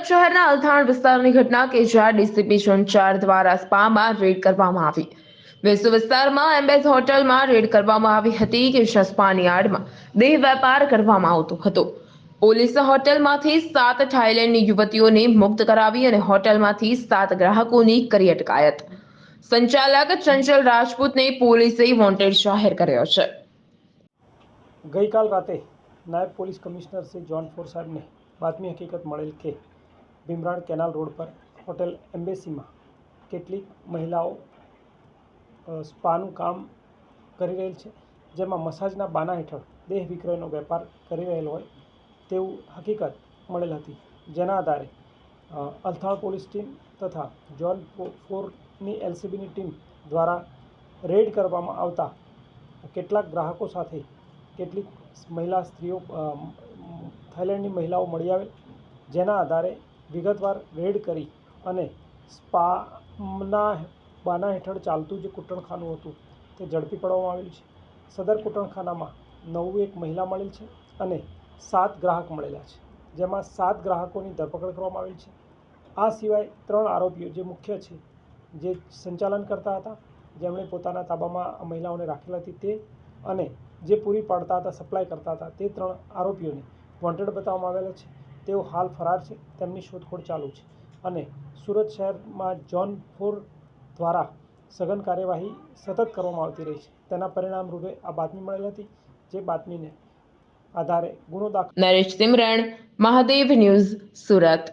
શહેરના અલથાણ વિસ્તારની ઘટના કે જ્યાં ડીસીપી ઝોન 4 દ્વારા સ્પામાં રેડ કરવામાં આવી। વેસુ વિસ્તારમાં એમ્બેસ હોટલમાં રેડ કરવામાં આવી હતી કે જ્યાં સ્પાની આડમાં દેહ વેપાર કરવામાં આવતો હતો। પોલીસે હોટલમાંથી 7 થાઈલેન્ડની યુવતીઓને મુક્ત કરાવી અને હોટલમાંથી 7 ગ્રાહકોની કરી અટકાયત। સંચાલક ચંચલ રાજપૂતને પોલીસે વોન્ટેડ જાહેર કર્યો છે। ગઈકાલ રાતે નાયબ પોલીસ કમિશનર શ્રી ઝોન 4 સાહેબને બાતમી હકીકત મળેલ કે ભીમરાણ કેનાલ રોડ પર હોટેલ એમ્બેસીમાં કેટલીક મહિલાઓ સ્પાનું કામ કરી રહેલ છે, જેમાં મસાજના બાના હેઠળ દેહ વિક્રયનો વેપાર કરી રહેલ હોય તેવું હકીકત મળેલ હતી। જેના આધારે અલથાણ પોલીસ ટીમ તથા ઝોન 4ની એલસીબીની ટીમ દ્વારા રેડ કરવામાં આવતા કેટલાક ગ્રાહકો સાથે કેટલીક મહિલા સ્ત્રીઓ થાઈલેન્ડની મહિલાઓ મળી આવેલ, જેના આધારે વિગતવાર રેડ કરી અને સ્પાના બાના હેઠળ ચાલતું જે કૂટણખાનું હતું તે ઝડપી પાડવામાં આવેલું છે। સદર કૂટણખાનામાં 91 મહિલા મળેલ છે અને 7 ગ્રાહક મળેલા છે, જેમાં 7 ગ્રાહકોની ધરપકડ કરવામાં આવેલ છે। આ સિવાય 3 આરોપીઓ જે મુખ્ય છે, જે સંચાલન કરતા હતા, જેમણે પોતાના તાબામાં મહિલાઓને રાખેલ હતી તે, અને જે પૂરી પાડતા હતા, સપ્લાય કરતા હતા, તે 3 આરોપીઓને વોન્ટેડ બતાવવામાં આવેલા છે। તેઓ હાલ ફરાર છે, તેમની શોધખોળ ચાલુ છે અને સુરત શહેરમાં ઝોન 4 દ્વારા સઘન કાર્યવાહી સતત કરવામાં આવતી રહી છે। તેના પરિણામ રૂપે આ બાતમી મળેલ હતી, જે બાતમીને આધારે ગુનો દાખલ। નરેશ સિમરણ, મહાદેવ ન્યૂઝ, સુરત।